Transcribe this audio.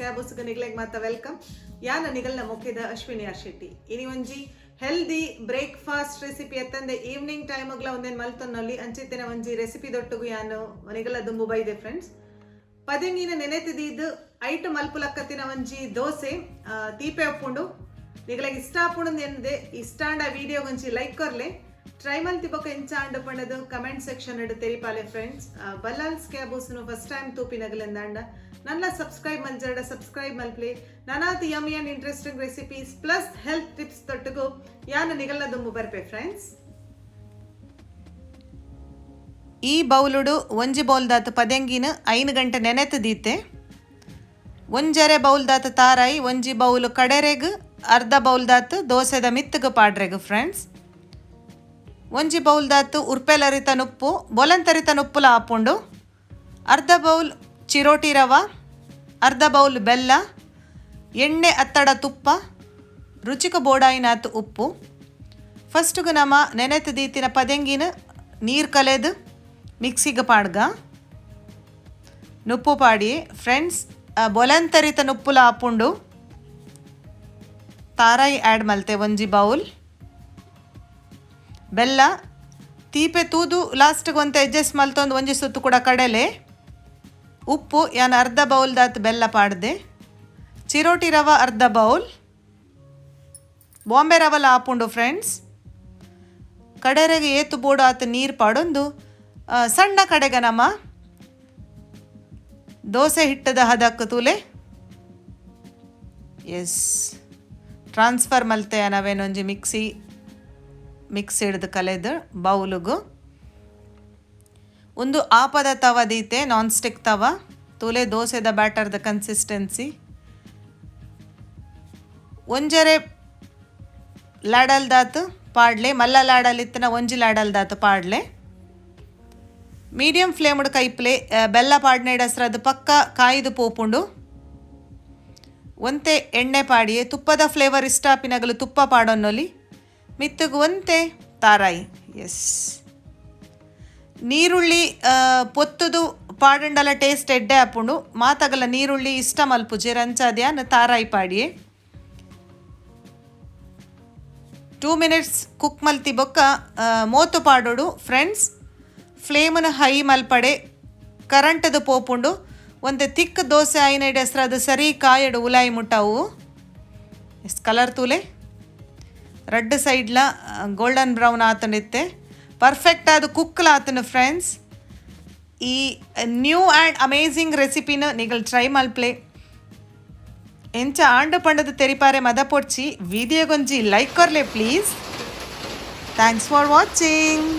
ಕ್ಯಾಬುಸ್ಗೆ ನಿಗ್ಲೆಗ್ ಮಾತ ವೆಲ್ಕಮ್. ಯಾನ ನಿಗಲ್ನ ಮೊಕ್ಕೆದ ಅಶ್ವಿನಿ ಆರ್ ಶೆಟ್ಟಿ. ಇನಿ ಒಂಜಿ ಹೆಲ್ದಿ ಬ್ರೇಕ್ಫಾಸ್ಟ್ ರೆಸಿಪಿ ಎತ್ತಂದೆ ಈವ್ನಿಂಗ್ ಟೈಮ್ಗ್ಲ ಒಂದೇನು ಮಲ್ತೊನ್ನಲ್ಲಿ ಅಂಚಿತ್ತಿನ ಒಂಜಿ ರೆಸಿಪಿ ದೊಟ್ಟುಗು ಯಾನು ನಿಗಲ ದುಂಬು ಬೈದೆ ಫ್ರೆಂಡ್ಸ್. ಪದೆಂಗಿನ ನೆನೆತಿದ್ದು ಐಟು ಮಲ್ಪುಲಕ್ಕತ್ತಿನ ಒಂಜಿ ದೋಸೆ ತೀಪೆ ಉಪ್ಪುಂಡು ನಿಗಲಾಗ ಇಷ್ಟ ಆಪುಂಡು ಎಂದೆ ಇಷ್ಟಾಂಡ ವಿಡಿಯೋ ಒಂಜಿ ಲೈಕ್ ಕೊರ್ಲೆ ಟ್ರೈ ಮಲ್ತಿಬೊಕ ಎಂಚ ಅಂಡು ಪಂಡದು ಕಮೆಂಟ್ ಸೆಕ್ಷನ್ ಇಡು ತೆರಿಪಾಲೆ ಫ್ರೆಂಡ್ಸ್. ಬಲ್ಲಾಲ್ಸ್ ಕ್ಯಾಬೂಸ್ನು ಫಸ್ಟ್ ಟೈಮ್ ತೂಪಿನಗಲೆಂದಾಂಡ ನನ್ನ ಸಬ್ಸ್ಕ್ರೈಬ್ ಮಂಜರ್ಡ ಸಬ್ಸ್ಕ್ರೈಬ್ ಮಲ್ಪ್ಲೆ ನನಾತ್ yummy and interesting recipes plus health tips ತೊಟ್ಟುಗು ಯಾನು ನಿಗಲ್ನ ದುಂಬು ಬರ್ಪೆ ಫ್ರೆಂಡ್ಸ್. ಈ ಬೌಲುಡು ಒಂಜಿ ಬೌಲ್ ದಾತು ಪದೆಂಗಿನ 5 ಗಂಟೆ ನೆನೆತದೀತೆ. ಒಂಜರೆ ಬೌಲ್ ದಾತು ತಾರಾಯಿ ಒಂಜಿ ಬೌಲು ಕಡೆರೆಗ್ ಅರ್ಧ ಬೌಲ್ ದಾತು ದೋಸೆದ ಮಿತ್ತಗ ಪಾಡ್ರೆಗ್ ಫ್ರೆಂಡ್ಸ್. ಒಂಜಿ ಬೌಲ್ ದಾತು ಉರ್ಪೆಲರಿತ ನುಪ್ಪು ಬೊಲಂತರಿತ ನುಪ್ಪುಲ ಆಪುಂಡು. ಅರ್ಧ ಬೌಲ್ ಚಿರೋಟಿ ರವ, ಅರ್ಧ ಬೌಲ್ ಬೆಲ್ಲ, ಎಣ್ಣೆ ಅತ್ತಡ ತುಪ್ಪ, ರುಚಿಕ ಬೋಡಾಯಿನಾತು ಉಪ್ಪು. ಫಸ್ಟ್ಗೆ ನಮ್ಮ ನೆನೆತದೀತಿನ ಪದೆಂಗಿನ ನೀರು ಕಲೆದು ಮಿಕ್ಸಿಗೆ ಪಾಡ್ಗ ನುಪ್ಪು ಪಾಡಿ ಫ್ರೆಂಡ್ಸ್. ಬೊಲಂತರಿತ ನುಪ್ಪುಲ ಆಪುಂಡು ತಾರಾಯಿ ಆ್ಯಡ್ ಮಲ್ತೆ ಒಂಜಿ ಬೌಲ್. ಬೆಲ್ಲ ತೀಪೆ ತೂದು ಲಾಸ್ಟ್ಗೆ ಒಂತ ಅಡ್ಜಸ್ಟ್ ಮಲ್ತೊಂದು ಒಂಜಿ ಸುತ್ತು ಕೂಡ ಕಡಲೆ. ಉಪ್ಪು ಯಾನು ಅರ್ಧ ಬೌಲ್ ದಾತು ಬೆಲ್ಲ ಪಾಡ್ದೆ. ಚಿರೋಟಿ ರವ ಅರ್ಧ ಬೌಲ್, ಬಾಂಬೆ ರವಲ ಆಪುಂಡು ಫ್ರೆಂಡ್ಸ್. ಕಡೆರೆಗೆ ಏತು ಬೋಡು ಆತು ನೀರು ಪಾಡೊಂದು ಸಣ್ಣ ಕಡೆಗೆ ನಮ್ಮ ದೋಸೆ ಹಿಟ್ಟದ ಹದಕ್ಕೆ ತೂಲೆ ಎಸ್ ಟ್ರಾನ್ಸ್ಫರ್ ಮಲ್ತೆ ನಾವೇನೊಂಜಿ ಮಿಕ್ಸ್ ಹಿಡ್ದು ಕಲೆದು ಬೌಲುಗು ಒಂದು ಆಪದ ತವ ದೀತೆ ನಾನ್ ಸ್ಟಿಕ್ ತವ ತೂಲೆ ದೋಸೆದ ಬ್ಯಾಟರ್ದ ಕನ್ಸಿಸ್ಟೆನ್ಸಿ. ಒಂಜರೆ ಲಾಡಲ್ ದಾತು ಪಾಡ್ಲೆ ಮಲ್ಲ ಲಾಡಲ್ ಇತ್ತನ ಒಂಜಿ ಲಾಡಲ್ ದಾತು ಪಾಡ್ಲೆ. ಮೀಡಿಯಂ ಫ್ಲೇಮ್ಡ್ ಕೈಪ್ಲೆ ಬೆಲ್ಲ ಪಾಡ್ನೆ ಡಸ್ರದು ಪಕ್ಕ ಕಾಯ್ದು ಪೋಪುಂಡು. ಒಂತೆ ಎಣ್ಣೆ ಪಾಡಿಯೇ ತುಪ್ಪದ ಫ್ಲೇವರ್ ಇಷ್ಟ ಆಪಿನಗಲು ತುಪ್ಪ ಪಾಡೊನ್ನೊಲಿ ಮಿತ್ತಗು ಒಂತೆ ತಾರಾಯಿ ಎಸ್. ನೀರುಳ್ಳಿ ಪೊತ್ತುದು ಪಾಡಂಡಲ ಟೇಸ್ಟ್ ಎಡ್ಡೆ ಆಪುಂಡು ಮಾತಗಲ ನೀರುಳ್ಳಿ ಇಷ್ಟ ಮಲ್ಪುಜೆ ರಂಚಾದ್ಯಾನ್ ತಾರಾಯಿ ಪಾಡಿಯೇ 2 minutes ಕುಕ್ ಮಲ್ತಿ ಬೊಕ್ಕ ಮೋತು ಪಾಡೋಡು ಫ್ರೆಂಡ್ಸ್. ಫ್ಲೇಮನ್ನು ಹೈ ಮಲ್ಪಡೆ ಕರೆಂಟದು ಪೋಪುಂಡು ಒಂತೆ ತಿಕ್ಕ ದೋಸೆ ಐನೈಡ್ ಹೆಸ್ರದು ಸರಿ ಕಾಯಡು ಉಲಾಯಿ ಮುಟ್ಟವು ಎಸ್ ಕಲರ್ ತೂಲೆ ರೆಡ್ ಸೈಡ್ಲ ಗೋಲ್ಡನ್ ಬ್ರೌನ್ ಆತನಿತ್ತೆ ಪರ್ಫೆಕ್ಟ್ ಆದ ಕುಕ್ಕಲ ಆತನು ಫ್ರೆಂಡ್ಸ್. ಈ ನ್ಯೂ ಆ್ಯಂಡ್ ಅಮೇಝಿಂಗ್ ರೆಸಿಪಿನ ನಿಗಲ್ ಟ್ರೈ ಮಲ್ಪ್ಲೆ ಎಂಚ ಆಂಡು ಪಂಡದು ತೆರಿಪಾರೆ ಮದ ಪೊಡ್ಚಿ ವಿಡಿಯೋಗೊಂಜಿ ಲೈಕ್ ಕೊರ್ಲೆ ಪ್ಲೀಸ್. Thanks for watching.